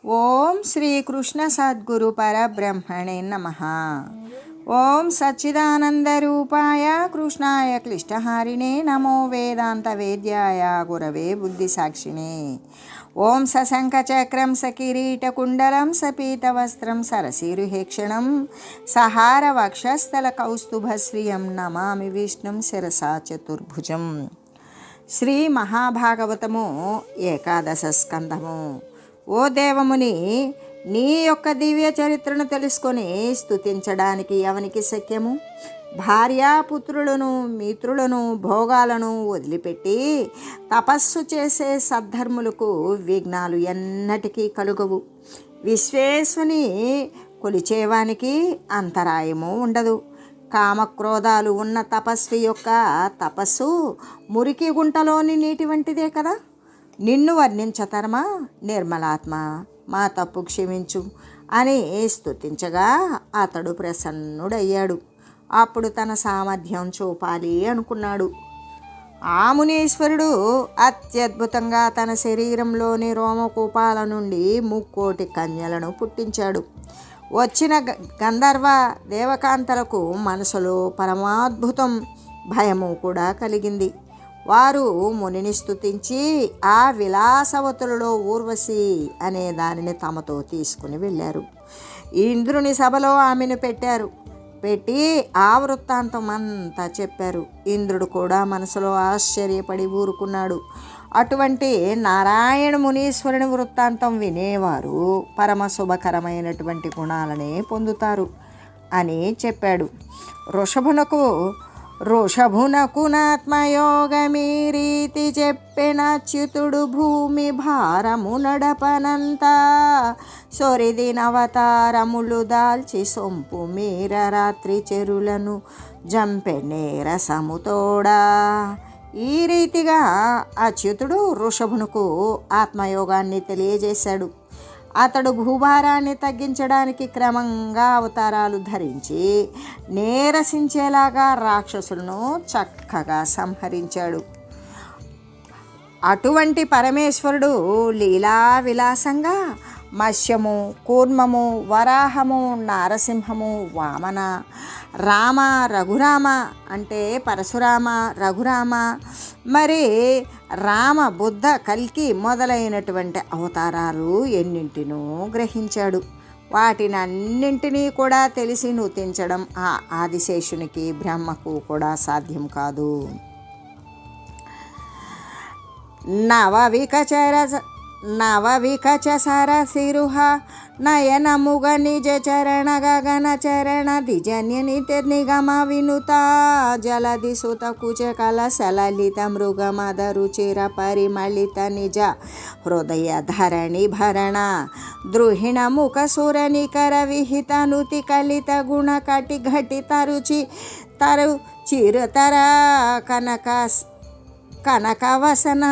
ఓం శ్రీ కృష్ణ సద్గురు పరబ్రహ్మణే నమః. ఓం సచ్చిదానంద రూపాయ కృష్ణాయ క్లిష్టహారిణే నమో వేదాంత వేద్యాయ గురవే బుద్ధి సాక్షిణే. ఓం సశంఖ చక్రం సకిరీటకుండలం సపీతవస్త్రం సరసిరుహేక్షణం సహార వక్షస్థల కౌస్తుభశ్రియం నమామి విష్ణుం శిరసా చతుర్భుజం. శ్రీ మహాభాగవతము ఏకాదశ స్కంధము. ఓ దేవముని, నీ యొక్క దివ్య చరిత్రను తెలుసుకొని స్తుతించడానికి ఎవనికి శక్యము? భార్యాపుత్రులను మిత్రులను భోగాలను వదిలిపెట్టి తపస్సు చేసే సద్ధర్ములకు విఘ్నాలు ఎన్నటికీ కలుగవు. విశ్వేశ్వని కొలిచేవానికి అంతరాయము ఉండదు. కామక్రోధాలు ఉన్న తపస్వి యొక్క తపస్సు మురికి గుంటలోని నీటి వంటిదే కదా. నిన్ను వర్ణించతరమా నిర్మలాత్మ, మా తప్పు క్షమించు అని స్తుతించగా అతడు ప్రసన్నుడయ్యాడు. అప్పుడు తన సామర్థ్యం చూపాలి అనుకున్నాడు. ఆ మునీశ్వరుడు అత్యద్భుతంగా తన శరీరంలోని రోమకూపాల నుండి 3,000,000 కన్యలను పుట్టించాడు. వచ్చిన గంధర్వ దేవకాంతలకు మనసులో పరమాద్భుతం భయము కూడా కలిగింది. వారు మునిని స్తుతించి ఆ విలాసవతులలో ఊర్వశి అనే దానిని తమతో తీసుకుని వెళ్ళారు. ఇంద్రుని సభలో ఆమెను పెట్టి ఆ వృత్తాంతం అంతా చెప్పారు. ఇంద్రుడు కూడా మనసులో ఆశ్చర్యపడి ఊరుకున్నాడు. అటువంటి నారాయణ మునీశ్వరుని వృత్తాంతం వినేవారు పరమ శుభకరమైనటువంటి గుణాలనే పొందుతారు అని చెప్పాడు. ఋషభునకు నాత్మయోగమీ రీతి చెప్పిన చ్యుతుడు భూమి భారము నడపనంత సొరిదినవతారములు దాల్చి సొంపు మీర రాత్రి చెరులను జంపెనేర సముతోడా. ఈ రీతిగా అచ్యుతుడు ఋషభునకు ఆత్మయోగాన్ని తెలియజేశాడు. అతడు భూభారాన్ని తగ్గించడానికి క్రమంగా అవతారాలు ధరించి నీరసించేలాగా రాక్షసులను చక్కగా సంహరించాడు. అటువంటి పరమేశ్వరుడు లీలా విలాసంగా మత్స్యము, కూర్మము, వరాహము, నారసింహము, వామన, రామ, రఘురామ అంటే పరశురామ, రఘురామ, మరి రామ, బుద్ధ, కల్కి మొదలైనటువంటి అవతారాలు ఎన్నింటినో గ్రహించాడు. వాటిని అన్నింటినీ కూడా తెలిసి నూతించడం ఆ ఆదిశేషునికి బ్రహ్మకు కూడా సాధ్యం కాదు. నవవికచ సరసిరుహ నయనముగ నిజ చరణ గగన చరణ దిజన్యని నిగమ వినుత జలది సుత కుచ కలసలలిత మృగమద రుచిర పరిమళిత నిజ హృదయ ధరణి భరణ ద్రుహిణ ముఖ సురనికర విహిత నుతి కలిత గుణ కటి ఘటిత రుచి తరు చిరతర కనకవసన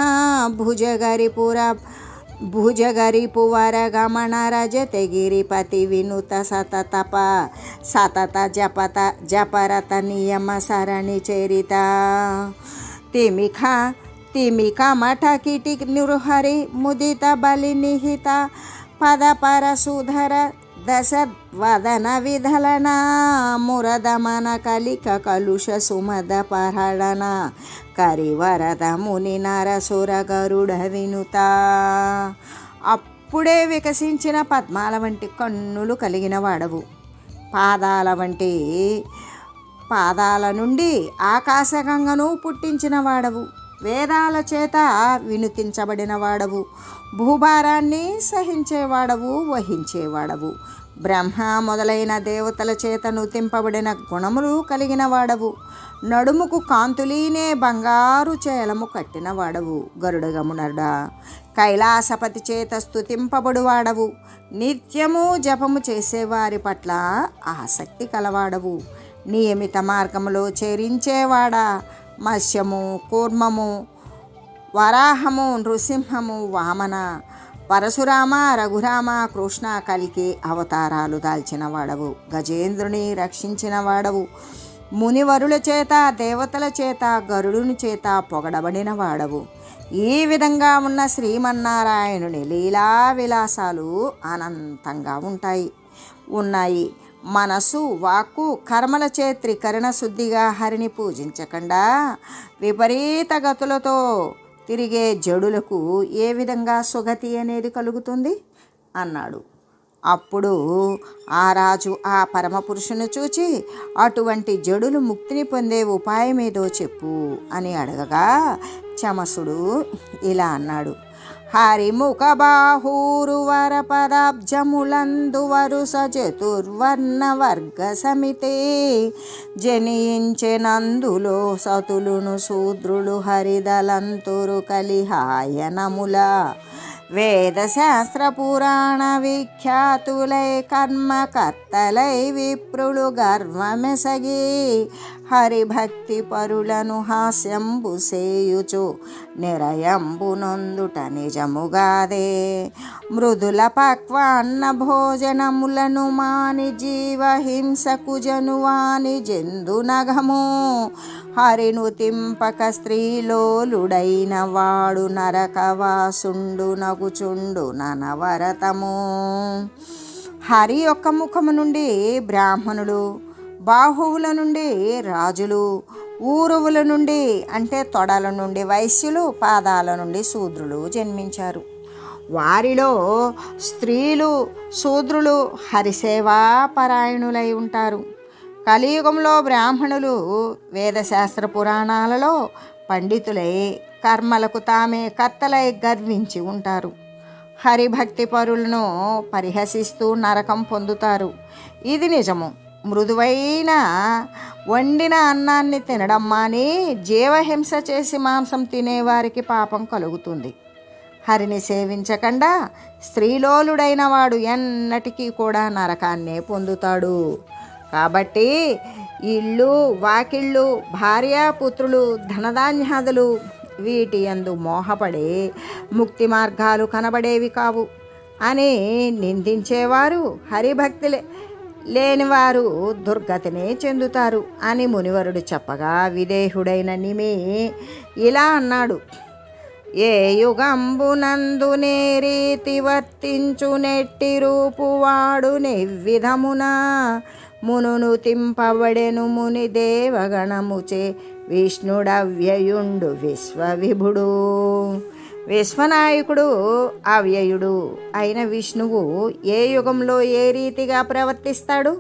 భుజగరిపువర గమన రజతగిరిపతి వినుత సతత జపరత నియమ సరణి చరిత తిమిఖ మఠ కిటి నృహరి ముదిత బలి నిహిత పద పరసుధర దశ వదన విధలన మురదమన కలిక కలుష సుమద పహళన కరివరద ముని నరసుర గరుడ వినుత. అప్పుడే వికసించిన పద్మాల వంటి కన్నులు కలిగిన వాడవు. పాదాల నుండి ఆకాశగంగను పుట్టించిన వాడవు. వేదాల చేత వినుతించబడిన వాడవు. భూభారాన్ని సహించేవాడవు, వహించేవాడవు. బ్రహ్మ మొదలైన దేవతల చేత నుతింపబడిన గుణములు కలిగిన వాడవు. నడుముకు కాంతులీనే బంగారు చేలము కట్టిన వాడవు. గరుడగమునడా కైలాసపతి చేత స్తుతింపబడు వాడవు. నిత్యము జపము చేసేవారి పట్ల ఆసక్తి కలవాడవు. నియమిత మార్గములో చేరించేవాడా మత్స్యము, కూర్మము, వరాహము, నృసింహము, వామన, పరశురామ, రఘురామ, కృష్ణ, కల్కి అవతారాలు దాల్చిన వాడవు. గజేంద్రుని రక్షించిన వాడవు. మునివరుల చేత, దేవతల చేత, గరుడుని చేత పొగడబడిన వాడవు. ఈ విధంగా ఉన్న శ్రీమన్నారాయణుని లీలా విలాసాలు అనంతంగా ఉన్నాయి. మనసు, వాక్కు, కర్మలచే త్రికరణ శుద్ధిగా హరిని పూజించకుండా విపరీత గతులతో తిరిగే జడులకు ఏ విధంగా సుగతి అనేది కలుగుతుంది అన్నాడు. అప్పుడు ఆ రాజు ఆ పరమపురుషుని చూచి, అటువంటి జడులు ముక్తిని పొందే ఉపాయం ఏదో చెప్పు అని అడగగా చమసుడు ఇలా అన్నాడు. హరిముఖ బాహూరు వర పదాబ్జములందు వరుస చతుర్వర్ణ వర్గ సమితే జనించెనందులో సతులును శూద్రులు హరిదలంతురు కలిహాయనముల వేదశాస్త్ర పురాణ విఖ్యాతులై కర్మకర్తలై విప్రులు గర్వమెసగి హరిభక్తి పరులను హాస్యంబు సేయుచు నిరయంబునొందుట నిజముగాదే. మృదుల పక్వాన్న భోజనములను మాని జీవహింసకు జనువాని జందు నగము హరిను తింపక స్త్రీలోలుడైన వాడు నరకవాసుండు నగుచుండు ననవరతము. హరి యొక్క ముఖము నుండి బ్రాహ్మణులు, బాహువుల నుండి రాజులు, ఊరువుల నుండి అంటే తొడల నుండి వైశ్యులు, పాదాల నుండి శూద్రులు జన్మించారు. వారిలో స్త్రీలు, శూద్రులు హరిసేవా పరాయణులై ఉంటారు. కలియుగంలో బ్రాహ్మణులు వేదశాస్త్ర పురాణాలలో పండితులై కర్మలకు తామే కర్తలై గర్వించి ఉంటారు. హరిభక్తి పరులను పరిహసిస్తూ నరకం పొందుతారు. ఇది నిజము. మృదువైన వండిన అన్నాన్ని తినడం మాని జీవహింస చేసి మాంసం తినేవారికి పాపం కలుగుతుంది. హరిని సేవించకుండా స్త్రీలోలుడైన వాడు ఎన్నటికీ కూడా నరకాన్నే పొందుతాడు. కాబట్టి ఇళ్ళు, వాకిళ్ళు, భార్యాపుత్రులు, ధనధాన్యాదులు వీటి యందు మోహపడే ముక్తి మార్గాలు కనబడేవి కావు అని నిందించేవారు హరిభక్తి లేనివారు దుర్గతిని చెందుతారు అని మునివరుడు చెప్పగా విదేహుడైన నిమి ఇలా అన్నాడు. ఏ యుగంబునందు నే రీతి వర్తించు నెట్టి రూపువాడు నిర్విధమున మునును తింపబడెను ముని దేవగణముచే విష్ణుడవ్యయుండు విశ్వవిభుడు. విశ్వనాయకుడు అవ్యయుడు అయిన విష్ణువు ఏ యుగంలో ఏ రీతిగా ప్రవర్తిస్తాడు,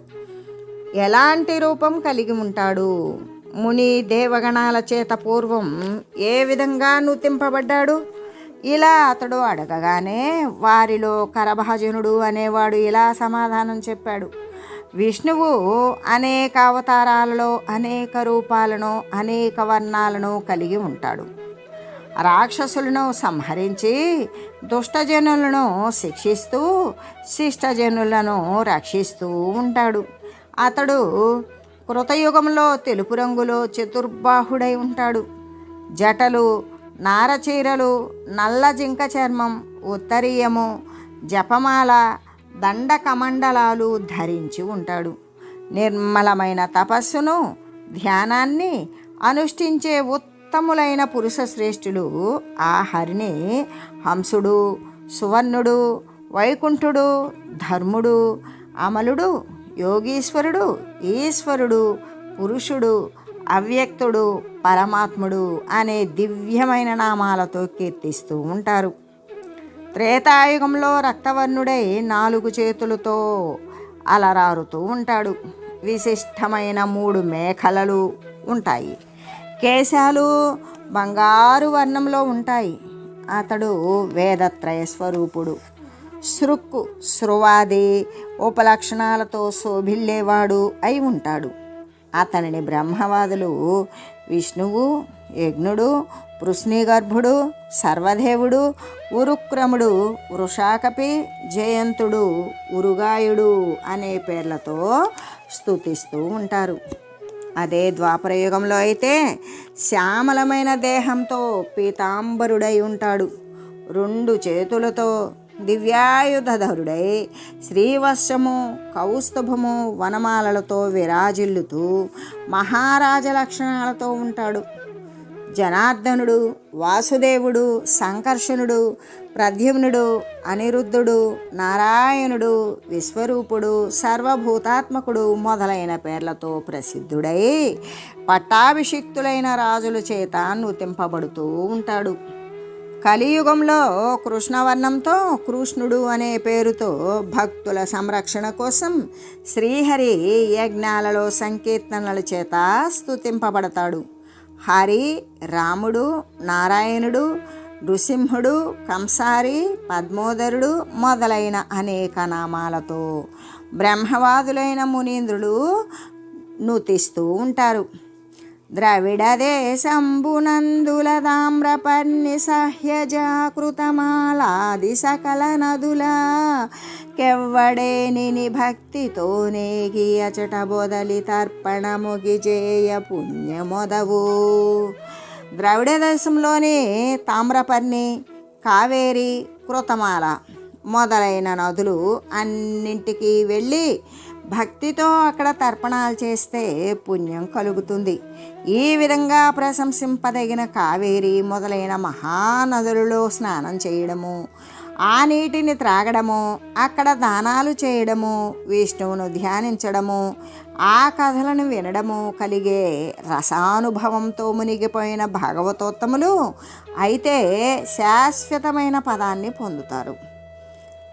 ఎలాంటి రూపం కలిగి ఉంటాడు, ముని దేవగణాల చేత పూర్వం ఏ విధంగా నూతింపబడ్డాడు ఇలా అతడు అడగగానే వారిలో కరభాజనుడు అనేవాడు ఇలా సమాధానం చెప్పాడు. విష్ణువు అనేక అవతారాలలో అనేక రూపాలను అనేక వర్ణాలను కలిగి ఉంటాడు. రాక్షసులను సంహరించి దుష్టజనులను శిక్షిస్తూ శిష్టజనులను రక్షిస్తూ ఉంటాడు. అతడు కృతయుగంలో తెలుపు రంగులో చతుర్బాహుడై ఉంటాడు. జటలు, నారచీరలు, నల్ల జింక చర్మం, ఉత్తరీయము, జపమాల, దండ కమండలాలు ధరించి ఉంటాడు. నిర్మలమైన తపస్సును, ధ్యానాన్ని అనుష్ఠించే ఉత్తములైన పురుష శ్రేష్ఠులు ఆ హరిని హంసుడు, సువర్ణుడు, వైకుంఠుడు, ధర్ముడు, అమలుడు, యోగీశ్వరుడు, ఈశ్వరుడు, పురుషుడు, అవ్యక్తుడు, పరమాత్ముడు అనే దివ్యమైన నామాలతో కీర్తిస్తూ ఉంటారు. త్రేతాయుగంలో రక్తవర్ణుడై 4 చేతులతో అలరారుతూ ఉంటాడు. విశిష్టమైన 3 మేఖలలు ఉంటాయి. కేశాలు బంగారు వర్ణంలో ఉంటాయి. అతడు వేదత్రయ స్వరూపుడు. సృక్కు, శృవాది ఉపలక్షణాలతో శోభిల్లేవాడు అయి ఉంటాడు. అతనిని బ్రహ్మవాదులు విష్ణువు, యజ్ఞుడు, పృశ్నిగర్భుడు, సర్వదేవుడు, ఉరుక్రముడు, వృషాకపి, జయంతుడు, ఉరుగాయుడు అనే పేర్లతో స్తుతిస్తూ ఉంటారు. అదే ద్వాపరయుగంలో అయితే శ్యామలమైన దేహంతో పీతాంబరుడై ఉంటాడు. 2 చేతులతో దివ్యాయుధరుడై శ్రీవత్సము, కౌస్తుభము, వనమాలలతో విరాజిల్లుతూ మహారాజ లక్షణాలతో ఉంటాడు. జనార్దనుడు, వాసుదేవుడు, సంకర్షణుడు, ప్రద్యుమ్నుడు, అనిరుద్ధుడు, నారాయణుడు, విశ్వరూపుడు, సర్వభూతాత్మకుడు మొదలైన పేర్లతో ప్రసిద్ధుడై పట్టాభిషిక్తులైన రాజుల చేత నూతింపబడుతూ ఉంటాడు. కలియుగంలో కృష్ణవర్ణంతో కృష్ణుడు అనే పేరుతో భక్తుల సంరక్షణ కోసం శ్రీహరి యజ్ఞాలలో సంకీర్తనల చేత స్తుతింపబడతాడు. హరి, రాముడు, నారాయణుడు, నృసింహుడు, కంసారి, పద్మోదరుడు మొదలైన అనేక నామాలతో బ్రహ్మవాదులైన మునీంద్రులు నూతిస్తూ ఉంటారు. ద్రవిడ దేశంబునందుల తామ్రపర్ణి సహ్యజాకృతమాలాది సకల నదుల కెవ్వడేని భక్తితో నేగి అచట బొదలి తర్పణముగి చేయ పుణ్యమొదవు. ద్రవిడ దేశంలోని తామ్రపర్ణి, కావేరి, కృతమాల మొదలైన నదులు అన్నింటికి వెళ్ళి భక్తితో అక్కడ తర్పణాలు చేస్తే పుణ్యం కలుగుతుంది. ఈ విధంగా ప్రశంసింపదగిన కావేరి మొదలైన మహానదులలో స్నానం చేయడము, ఆ నీటిని త్రాగడము, అక్కడ దానాలు చేయడము, విష్ణువును ధ్యానించడము, ఆ కథలను వినడము కలిగే రసానుభవంతో మునిగిపోయిన భాగవతోత్తములు అయితే శాశ్వతమైన పదాన్ని పొందుతారు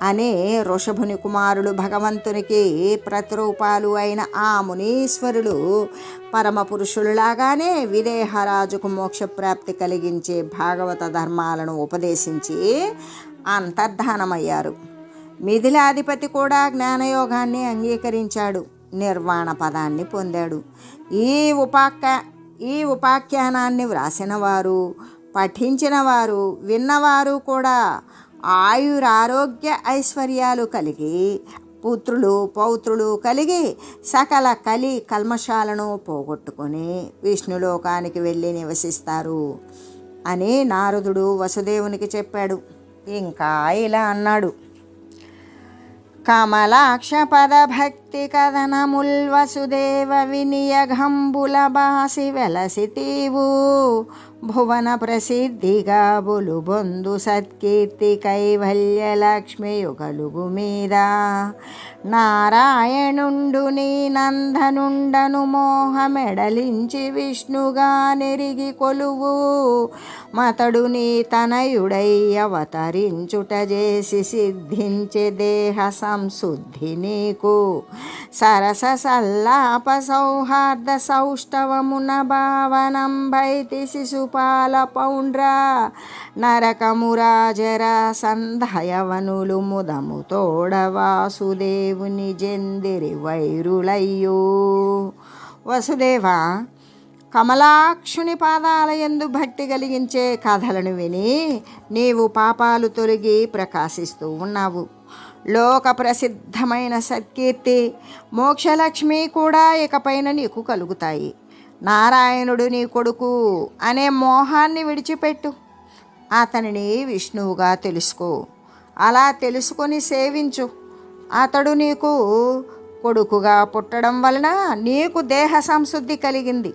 అని ఋషభుని కుమారులు భగవంతునికి ప్రతిరూపాలు అయిన ఆ మునీశ్వరులు పరమపురుషులులాగానే విదేహరాజుకు మోక్షప్రాప్తి కలిగించే భాగవత ధర్మాలను ఉపదేశించి అంతర్ధానమయ్యారు. మిథిలాధిపతి కూడా జ్ఞానయోగాన్ని అంగీకరించాడు, నిర్వాణ పదాన్ని పొందాడు. ఈ ఉపాఖ్యానాన్ని వ్రాసినవారు, పఠించినవారు, విన్నవారు కూడా ఆయురారోగ్య ఐశ్వర్యాలు కలిగి పుత్రులు పౌత్రులు కలిగి సకల కల్మషాలను పోగొట్టుకొని విష్ణులోకానికి వెళ్ళి నివసిస్తారు అని నారదుడు వసుదేవునికి చెప్పాడు. ఇంకా ఇలా అన్నాడు: కమలాక్ష పద భక్తి కథనముల్ వసుదేవ వినియఘంబుల బాసి వెలసితీవు భువన ప్రసిద్ధిగా బులు బొందు సత్కీర్తి కైవల్య లక్ష్మియు కలుగు మీద నారాయణుండు నీ నందనుండను మోహమెడలించి విష్ణుగా నెరిగి కొలువు మతడు నీ తనయుడై అవతరించుట చేసి సిద్ధించే దేహ సంశుద్ధి నీకు సరస సల్లాప సౌహార్ద సౌష్ఠవమున భావనం భైతి శిశుపాల పౌండ్ర నరకమురాజర సంధయవనులు ముదము తోడ వాసుదేవుని జందిరి వైరులయ్యో. వసుదేవ, కమలాక్షుని పాదాలయందు భక్తి కలిగించే కథలను విని నీవు పాపాలు తొలగి ప్రకాశిస్తూ ఉన్నావు. లోక ప్రసిద్ధమైన సత్కీర్తి, మోక్షలక్ష్మి కూడా ఇకపైన నీకు కలుగుతాయి. నారాయణుడు నీ కొడుకు అనే మోహాన్ని విడిచిపెట్టు, అతనిని విష్ణువుగా తెలుసుకో. అలా తెలుసుకొని సేవించు. అతడు నీకు కొడుకుగా పుట్టడం వలన నీకు దేహ సంశుద్ధి కలిగింది.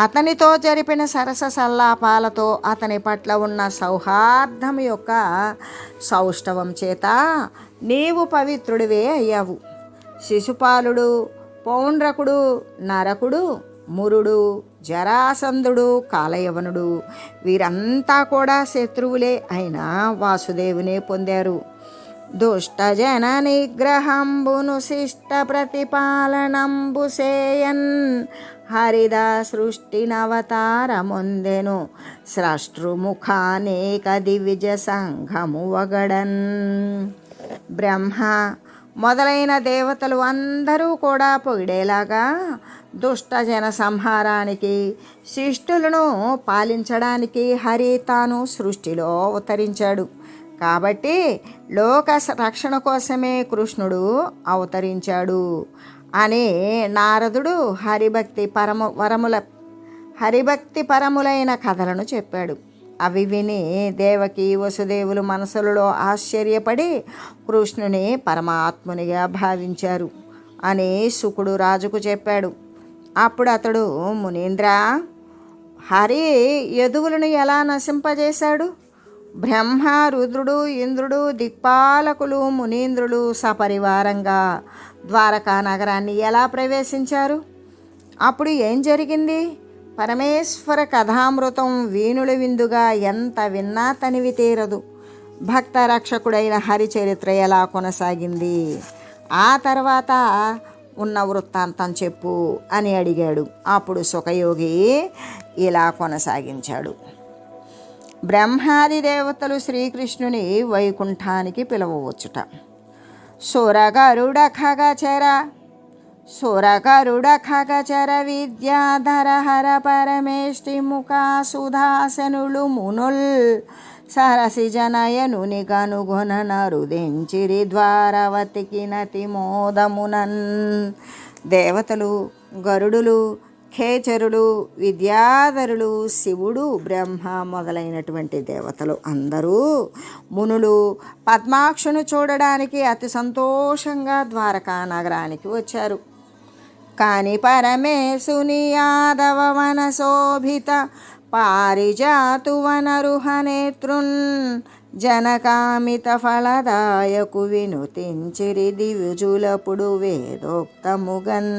అతనితో జరిపిన సరస సల్లాపాలతో అతని పట్ల ఉన్న సౌహార్దం యొక్క సౌష్ఠవం చేత నీవు పవిత్రుడివే అయ్యావు. శిశుపాలుడు, పౌండ్రకుడు, నరకుడు, మురుడు, జరాసంధుడు, కాలయవనుడు వీరంతా కూడా శత్రువులే అయినా వాసుదేవునే పొందారు. దుష్ట జన నిగ్రహంబును శిష్ట ప్రతిపాలనంబు సేయన్ హరిద సృష్టి నవతారమొందెను స్రష్టృముఖానేక దివిజ సంఘము వగడన్. బ్రహ్మ మొదలైన దేవతలు అందరూ కూడా పొగిడేలాగా దుష్ట జన సంహారానికి, శిష్టులను పాలించడానికి హరి తాను సృష్టిలో అవతరించాడు. కాబట్టి లోక రక్షణ కోసమే కృష్ణుడు అవతరించాడు అని నారదుడు హరిభక్తి పరములైన కథలను చెప్పాడు. అవి విని దేవకి వసుదేవులు మనసులలో ఆశ్చర్యపడి కృష్ణుని పరమాత్మునిగా భావించారు అని శుకుడు రాజుకు చెప్పాడు. అప్పుడు అతడు, మునీంద్ర, హరి యదువులను ఎలా నశింపజేశాడు? బ్రహ్మ, రుద్రుడు, ఇంద్రుడు, దిక్పాలకులు, మునీంద్రులు సపరివారంగా ద్వారకా నగరాన్ని ఎలా ప్రవేశించారు? అప్పుడు ఏం జరిగింది? పరమేశ్వర కథామృతం వీణుల విందుగా ఎంత విన్నా తనివి తీరదు. భక్త రక్షకుడైన హరిచరిత్ర ఎలా కొనసాగింది? ఆ తర్వాత ఉన్న వృత్తాంతం చెప్పు అని అడిగాడు. అప్పుడు సుఖయోగి ఇలా కొనసాగించాడు. బ్రహ్మాది దేవతలు శ్రీకృష్ణుని వైకుంఠానికి పిలవవచ్చుట. సురగరుడ ఖగచర విద్యాధర హర పరమేష్టి ముఖా సుధాసనులు మునుల్ సరసి జనయనుని కనుగొన నరుదెంచిరి ద్వారవతికి నతి మోదమునన్. దేవతలు, గరుడులు, ఖేచరులు, విద్యాధరులు, శివుడు, బ్రహ్మ మొదలైనటువంటి దేవతలు అందరూ మునులు పద్మాక్షును చూడడానికి అతి సంతోషంగా ద్వారకా నగరానికి వచ్చారు. కాని పరమేశుని యాదవ వన శోభిత పారిజాతు వనరుహనేత్రున్ జనకామిత ఫలదాయకు వినుతించిరి దివిజులపుడు వేదోక్తముగన్.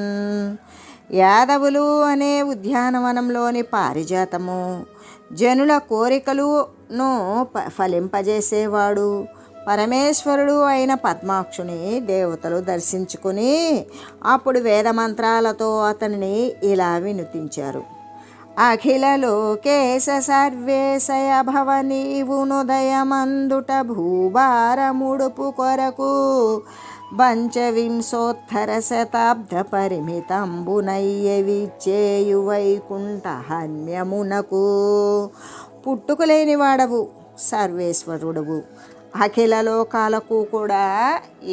యాదవులు అనే ఉద్యానవనంలోని పారిజాతము జనుల కోరికలను ఫలింపజేసేవాడు పరమేశ్వరుడు అయిన పద్మాక్షుని దేవతలు దర్శించుకుని అప్పుడు వేదమంత్రాలతో అతనిని ఇలా వినుతించారు. అఖిల లోకేశ సర్వేశయ భవ నీవునుదయమందుట భూభారముడుపు కొరకు పంచవింశోత్తర శతాబ్ద పరిమితంబునయ్యవిచ్చేయు వైకుంఠ హన్యమునకు. పుట్టుకులేని వాడవు, సర్వేశ్వరుడవు, అఖిల లోకాలకు కూడా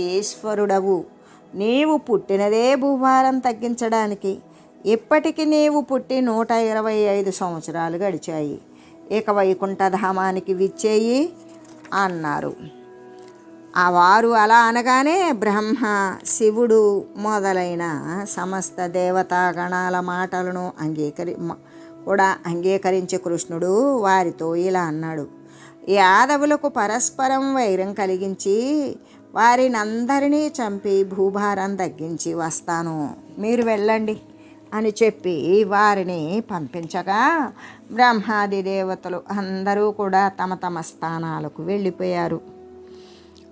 ఈశ్వరుడవు. నీవు పుట్టినదే భూభారం తగ్గించడానికి. ఇప్పటికి నీవు పుట్టి 125 సంవత్సరాలు గడిచాయి. ఇక వైకుంఠధామానికి విచ్చేయి అన్నారు. వారు అలా అనగానే బ్రహ్మ, శివుడు మొదలైన సమస్త దేవతాగణాల మాటలను అంగీకరించి కృష్ణుడు వారితో ఇలా అన్నాడు. యాదవులకు పరస్పరం వైరం కలిగించి వారినందరినీ చంపి భూభారం తగ్గించి వస్తాను, మీరు వెళ్ళండి అని చెప్పి వారిని పంపించగా బ్రహ్మాది దేవతలు అందరూ కూడా తమ తమ స్థానాలకు వెళ్ళిపోయారు.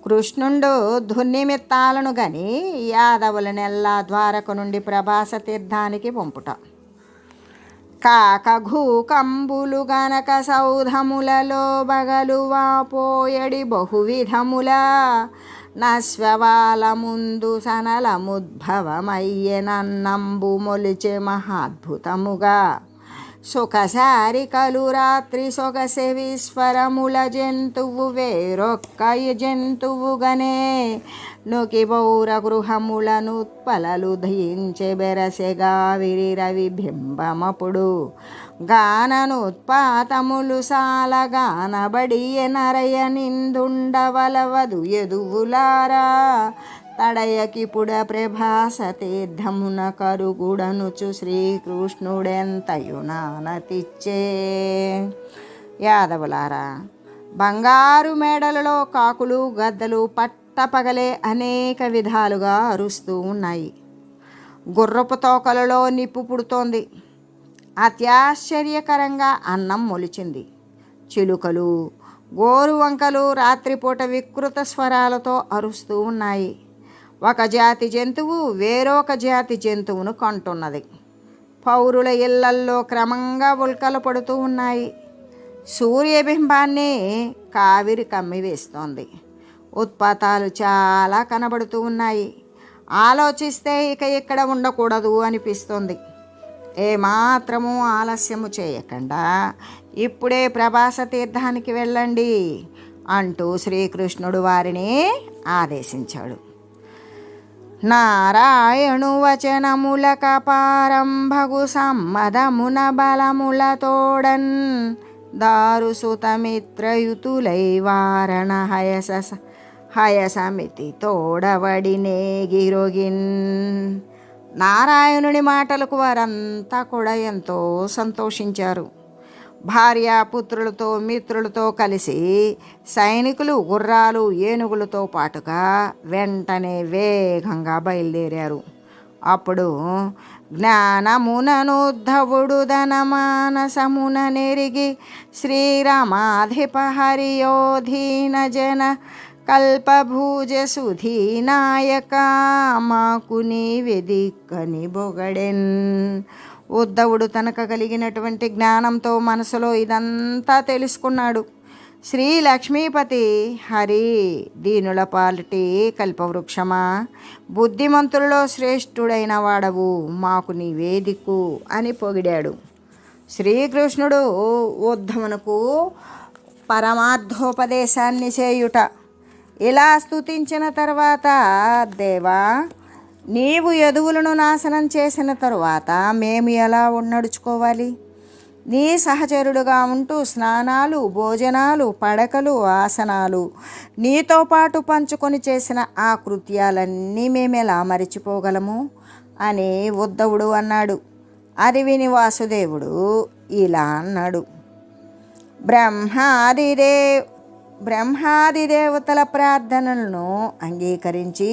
కృష్ణుడు ధునిమిత్తాలను గని యాదవులనెల్లా ద్వారక నుండి ప్రభాస తీర్థానికి పంపుట. కాకఘూకంబులు గనక సౌధములలో బగలు వాపోయడి బహువిధముల నశ్వవాల ముందు సనలముద్భవమయ్యెనన్నంబు మొలిచే మహాద్భుతముగా. సుఖశారికలు రాత్రి సొగసె విశ్వరముల జంతువు వేరొక్క జంతువుగనే నొకి పౌర గృహములనుత్పలలు ధయించె బెరసెగా విరి రవి బింబమపుడు గాననుత్పాతములు సాల గానబడి నరయ నిందుండవలవదు యదువులారా తడయకిపుడ ప్రభాస తీర్థమున కరుగుడనుచు శ్రీకృష్ణుడెంతయు నానతిచ్చే. యాదవులారా, బంగారు మేడలలో కాకులు గద్దలు పట్టపగలే అనేక విధాలుగా అరుస్తూ ఉన్నాయి. గుర్రపు తోకలలో నిప్పు పుడుతోంది. అత్యాశ్చర్యకరంగా అన్నం మొలిచింది. చిలుకలు, గోరువంకలు రాత్రిపూట వికృత స్వరాలతో అరుస్తూ ఉన్నాయి. ఒక జాతి జంతువు వేరొక జాతి జంతువును కంటున్నది. పౌరుల ఇళ్లల్లో క్రమంగా ఉల్కలు పడుతూ ఉన్నాయి. సూర్యబింబాన్ని కావిరి కమ్మివేస్తోంది. ఉత్పాతాలు చాలా కనబడుతూ ఉన్నాయి. ఆలోచిస్తే ఇక ఇక్కడ ఉండకూడదు అనిపిస్తుంది. ఏమాత్రము ఆలస్యము చేయకుండా ఇప్పుడే ప్రభాస తీర్థానికి వెళ్ళండి అంటూ శ్రీకృష్ణుడు వారిని ఆదేశించాడు. నారాయణు వచనముల కపారంభగు సమ్మదమున బలముల తోడన్ దారుసుతమిత్రయుతులై వారణ హయసమితి తోడవడి నేగిరొగిన్. నారాయణుని మాటలకు వారంతా కూడా ఎంతో సంతోషించారు. భార్యాపుత్రులతో మిత్రులతో కలిసి సైనికులు గుర్రాలు ఏనుగులతో పాటుగా వెంటనే వేగంగా బయలుదేరారు. అప్పుడు జ్ఞానముననుద్ధవుడు ధనమానసమున నెరిగి శ్రీరామాధిప హరియోధీన జన కల్పభూజ సుధీనాయక మాకు నీవే దిక్కని బొగడెన్. ఉద్ధవుడు తనకు కలిగినటువంటి జ్ఞానంతో మనసులో ఇదంతా తెలుసుకున్నాడు. శ్రీ లక్ష్మీపతి హరి, దీనుల పాలిటి కల్పవృక్షమా, బుద్ధిమంతులలో శ్రేష్ఠుడైన వాడవు, మాకు నీవే దిక్కు అని పొగిడాడు. శ్రీకృష్ణుడు ఉద్ధవునకు పరమార్థోపదేశాన్ని చేయుట. ఇలా స్తుతించిన తర్వాత, దేవా, నీవు యదువులను నాశనం చేసిన తరువాత మేము ఎలా నడుచుకోవాలి? నీ సహచరుడుగా ఉంటూ స్నానాలు, భోజనాలు, పడకలు, ఆసనాలు నీతో పాటు పంచుకొని చేసిన ఆ కృత్యాలన్నీ మేమెలా మరిచిపోగలము అని ఉద్ధవుడు అన్నాడు. అది విని వాసుదేవుడు ఇలా అన్నాడు. బ్రహ్మాది దేవతల ప్రార్థనలను అంగీకరించి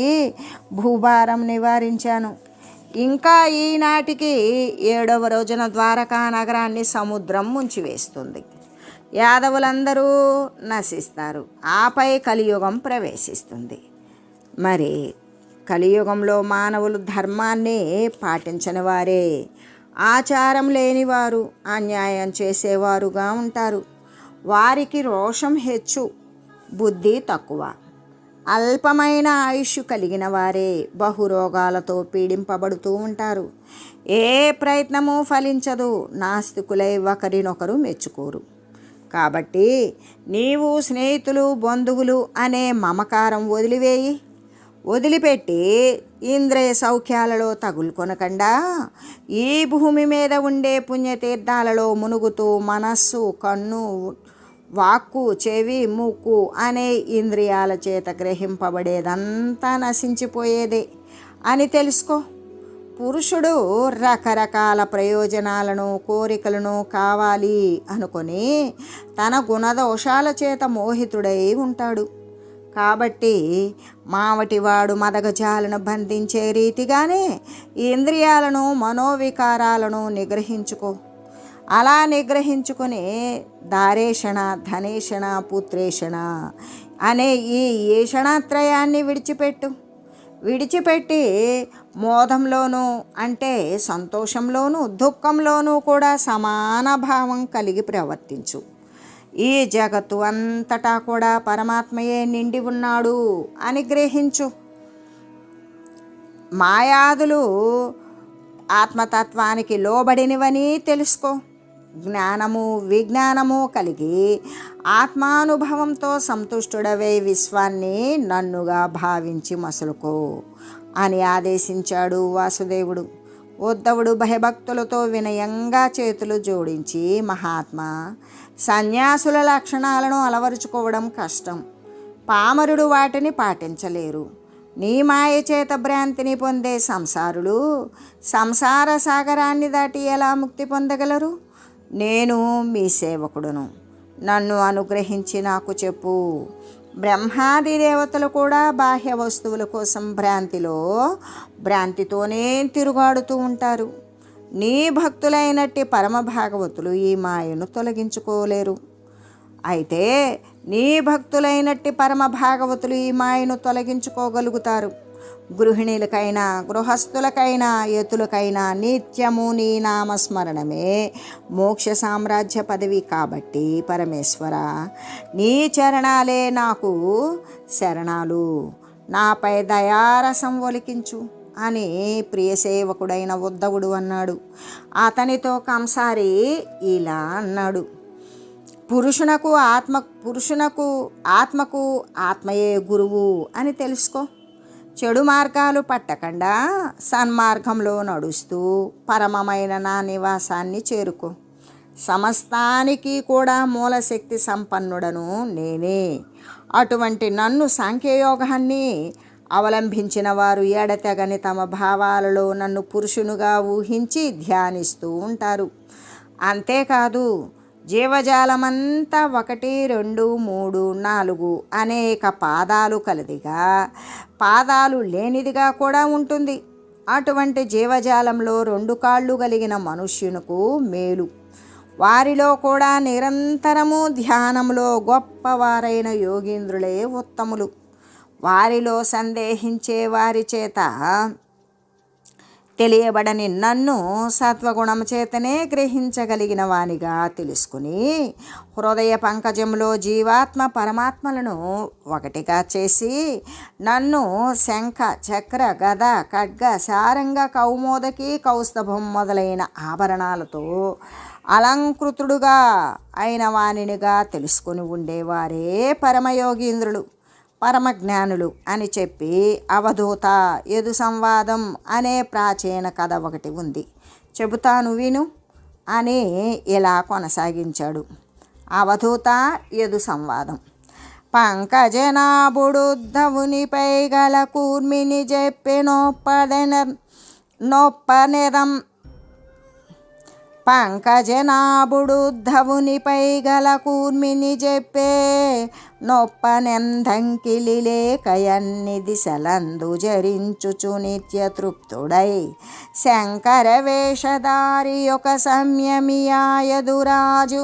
భూభారం నివారించాను. ఇంకా ఈనాటికి 7వ రోజున ద్వారకా నగరాన్ని సముద్రం ముంచివేస్తుంది. యాదవులందరూ నశిస్తారు. ఆపై కలియుగం ప్రవేశిస్తుంది. మరి కలియుగంలో మానవులు ధర్మాన్ని పాటించని వారే, ఆచారం లేనివారు, అన్యాయం చేసేవారుగా ఉంటారు. వారికి రోషం హెచ్చు, బుద్ధి తక్కువ. అల్పమైన ఆయుష్ కలిగిన వారే బహురోగాలతో పీడింపబడుతూ ఉంటారు. ఏ ప్రయత్నము ఫలించదు. నాస్తికులై ఒకరినొకరు మెచ్చుకోరు. కాబట్టి నీవు స్నేహితులు, బంధువులు అనే మమకారం వదిలిపెట్టి ఇంద్రియ సౌఖ్యాలలో తగులుకొనకుండా ఈ భూమి మీద ఉండే పుణ్యతీర్థాలలో మునుగుతూ మనస్సు, కన్ను, వాక్కు, చెవి, ముక్కు అనే ఇంద్రియాల చేత గ్రహింపబడేదంతా నశించిపోయేదే అని తెలుసుకో. పురుషుడు రకరకాల ప్రయోజనాలను, కోరికలను కావాలి అనుకొని తన గుణదోషాల చేత మోహితుడై ఉంటాడు. కాబట్టి మావటివాడు మదగజాలను బంధించే రీతిగానే ఇంద్రియాలను, మనోవికారాలను నిగ్రహించుకో. అలా నిగ్రహించుకుని దారేషణ, ధనేషణ, పుత్రేషణ అనే ఈ ఏషణాత్రయాన్ని విడిచిపెట్టి మోదంలోనూ అంటే సంతోషంలోనూ దుఃఖంలోనూ కూడా సమాన భావం కలిగి ప్రవర్తించు. ఈ జగత్తు అంతటా కూడా పరమాత్మయే నిండి ఉన్నాడు అని గ్రహించు. మాయాదులు ఆత్మతత్వానికి లోబడినవని తెలుసుకో. జ్ఞానము, విజ్ఞానము కలిగి ఆత్మానుభవంతో సంతుష్టుడవై విశ్వాన్ని నన్నుగా భావించి మసులుకో అని ఆదేశించాడు వాసుదేవుడు. ఉద్ధవుడు భయభక్తులతో వినయంగా చేతులు జోడించి, మహాత్మా, సన్యాసుల లక్షణాలను అలవరుచుకోవడం కష్టం. పామరుడు వాటిని పాటించలేరు. నీ మాయ చేత భ్రాంతిని పొందే సంసారులు సంసార సాగరాన్ని దాటి ఎలా ముక్తి పొందగలరు? నేను మీ సేవకుడును. నన్ను అనుగ్రహించి నాకు చెప్పు. బ్రహ్మాది దేవతలు కూడా బాహ్య వస్తువుల కోసం భ్రాంతితోనే తిరుగాడుతూ ఉంటారు. నీ భక్తులైనట్టి పరమ భాగవతులు ఈ మాయను తొలగించుకోలేరు. అయితే నీ భక్తులైనట్టి పరమ భాగవతులు ఈ మాయను తొలగించుకోగలుగుతారు. గృహిణులకైనా, గృహస్థులకైనా, యతులకైనా నిత్యము నీ నామస్మరణమే మోక్ష సామ్రాజ్య పదవి. కాబట్టి పరమేశ్వర, నీ చరణాలే నాకు శరణాలు. నాపై దయారసం ఒలికించు అని ప్రియసేవకుడైన ఉద్ధవుడు అన్నాడు. అతనితో కంసారి ఇలా అన్నాడు. పురుషునకు ఆత్మకు ఆత్మయే గురువు అని తెలుసుకో. చెడు మార్గాలు పట్టకుండా సన్మార్గంలో నడుస్తూ పరమమైన నా నివాసాన్ని చేరుకో. సమస్తానికి కూడా మూలశక్తి సంపన్నుడను నేనే. అటువంటి నన్ను సాంఖ్యయోగాన్ని అవలంబించిన వారు ఎడతెగని తమ భావాలలో నన్ను పురుషునిగా ఊహించి ధ్యానిస్తూ ఉంటారు. అంతేకాదు, జీవజాలమంతా 1, 2, 3, 4 అనేక పాదాలు కలదిగా పాదాలు లేనిదిగా కూడా ఉంటుంది. అటువంటి జీవజాలంలో 2 కాళ్ళు కలిగిన మనుష్యునకు మేలు. వారిలో కూడా నిరంతరము ధ్యానంలో గొప్పవారైన యోగీంద్రులే ఉత్తములు. వారిలో సందేహించే వారి చేత తెలియబడని నన్ను సత్వగుణం చేతనే గ్రహించగలిగిన వానిగా తెలుసుకుని హృదయ పంకజంలో జీవాత్మ పరమాత్మలను ఒకటిగా చేసి నన్ను శంఖ, చక్ర, గద, ఖడ్గ, సారంగ, కౌమోదకి, కౌస్తభం మొదలైన ఆభరణాలతో అలంకృతుడుగా అయిన వానినిగా తెలుసుకుని ఉండేవారే పరమయోగీంద్రులు, పరమజ్ఞానులు అని చెప్పి అవధూత యదు సంవాదం అనే ప్రాచీన కథ ఒకటి ఉంది, చెబుతాను విను అని ఇలా కొనసాగించాడు. అవధూత యదు సంవాదం. పంకజనాభుడుద్ధవునిపై గల కూర్మిని చెప్పి నొప్పనెరం పంకజనాభుడుద్ధవునిపై గల కూర్మిని చెప్పే నొప్పనెందంకిలి లేకయన్ని దిశలందు జరించుచు నిత్య తృప్తుడై శంకర వేషధారి ఒక సంయమియాయదురాజు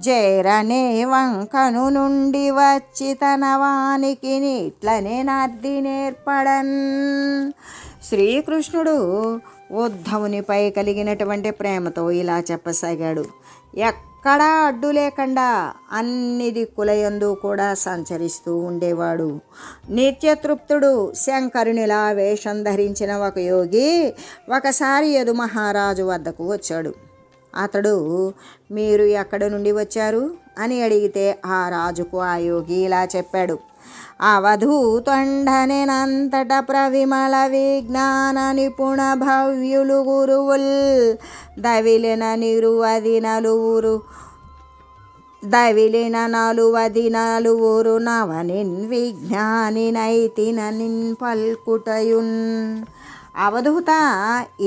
జేరనే వంకను నుండి వచ్చి తన వానికి నీట్లనే నర్ది నేర్పడన్. శ్రీకృష్ణుడు ఉద్ధవునిపై కలిగినటువంటి ప్రేమతో ఇలా చెప్పసాగాడు. ఎక్కడా అడ్డు లేకుండా అన్ని దిక్కులయందు కూడా సంచరిస్తూ ఉండేవాడు. నిత్యతృప్తుడు శంకరునిలా వేషం ధరించిన ఒక యోగి ఒకసారి యదు మహారాజు వద్దకు వచ్చాడు. అతడు మీరు ఎక్కడి నుండి వచ్చారు అని అడిగితే ఆ రాజుకు ఆ యోగి ఇలా చెప్పాడు. అవధూతొండనెనంతట ప్రవిమల విజ్ఞాన నిపుణ భవ్యులు గురువుల్ దవిలిన నలువది నవనిన్ విజ్ఞాని నైతిన నిన్ పల్కుటయున్. అవధూత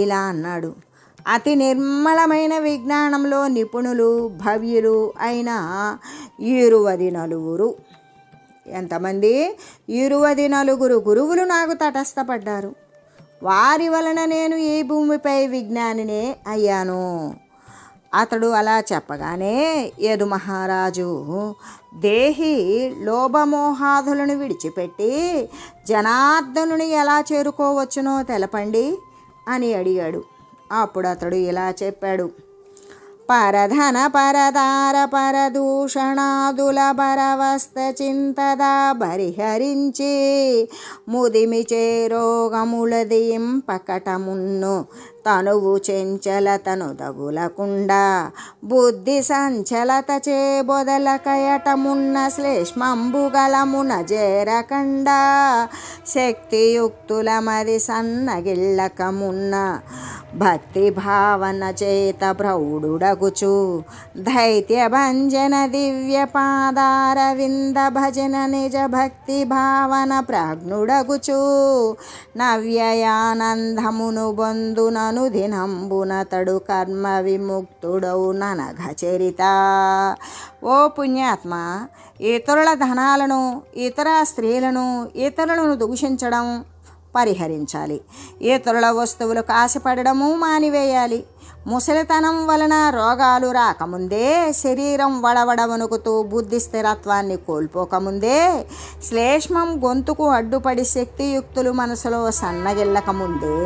ఇలా అన్నాడు. అతి నిర్మలమైన విజ్ఞానంలో నిపుణులు భవ్యులు అయిన 24 ఎంతమంది 24 గురువులు నాకు తటస్థపడ్డారు. వారి వలన నేను ఈ భూమిపై విజ్ఞానినే అయ్యాను. అతడు అలా చెప్పగానే యదు మహారాజు దేహి లోభమోహాదులను విడిచిపెట్టి జనార్దనుని ఎలా చేరుకోవచ్చునో తెలపండి అని అడిగాడు. అప్పుడు అతడు ఇలా చెప్పాడు. పరధన పరదార పరదూషణాదుల పరవస్త చింతదా పరిహరించి ముదిమి చేరోగములదింపకటమున్ను తనువు చెంచలతను దగులకుండా బుద్ధి సంచలత చేబొదలకయటమున్న శ్లేష్మంబు గలమున జేరకండా శక్తియుక్తుల మది సన్నగిళ్ళకమున్న భక్తి భావన చేత ప్రౌఢుడగుచు దైత్య భంజన దివ్య పాదార వింద భజన నిజ భక్తి భావన ప్రాజ్ఞుడగుచు నవ్యయానందమును బొందునను దినంబునతడు కర్మ విముక్తుడవు ననఘ చరిత. ఓ పుణ్యాత్మ, ఇతరుల ధనాలను, ఇతర స్త్రీలను, ఇతరులను దూషించడం పరిహరించాలి. ఇతరుల వస్తువులకు ఆశపడడము మానివేయాలి. ముసలితనం వలన రోగాలు రాకముందే, శరీరం వడవడ వణుకుతూ బుద్ధి స్థిరత్వాన్ని కోల్పోకముందే, శ్లేష్మం గొంతుకు అడ్డుపడి శక్తియుక్తులు మనసులో సన్నగిల్లకముందే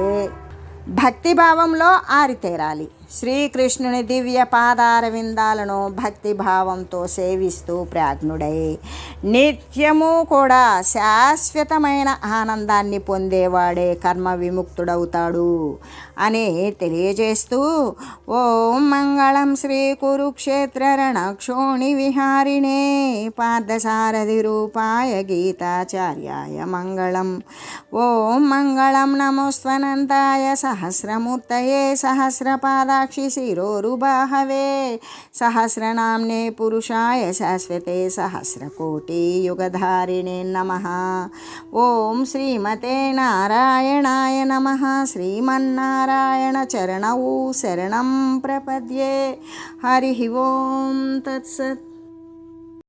భక్తిభావంలో ఆరితేరాలి. శ్రీకృష్ణుని దివ్య పాదార విందాలను భక్తిభావంతో సేవిస్తూ ప్రాజ్ఞుడై నిత్యము కూడా శాశ్వతమైన ఆనందాన్ని పొందేవాడే కర్మ విముక్తుడవుతాడు అని తెలియజేస్తూ ఓం మంగళం శ్రీ కురుక్షేత్ర రణక్షోణి విహారిణే పార్థసారథి రూపాయ గీతాచార్యాయ మంగళం. ఓం మంగళం నమోస్త్వనంతాయ సహస్రమూర్తయే సహస్రపాద साक्षि शिरोरुबाहवे सहस्रनाम्ने पुरुषाय शाश्वते सहस्रकोटियुगधारिणे नमः। ओम श्रीमते नारायणाय नमः। श्रीमन्नारायण चरणौ शरणं प्रपद्ये। हरिः ओम तत्सत्।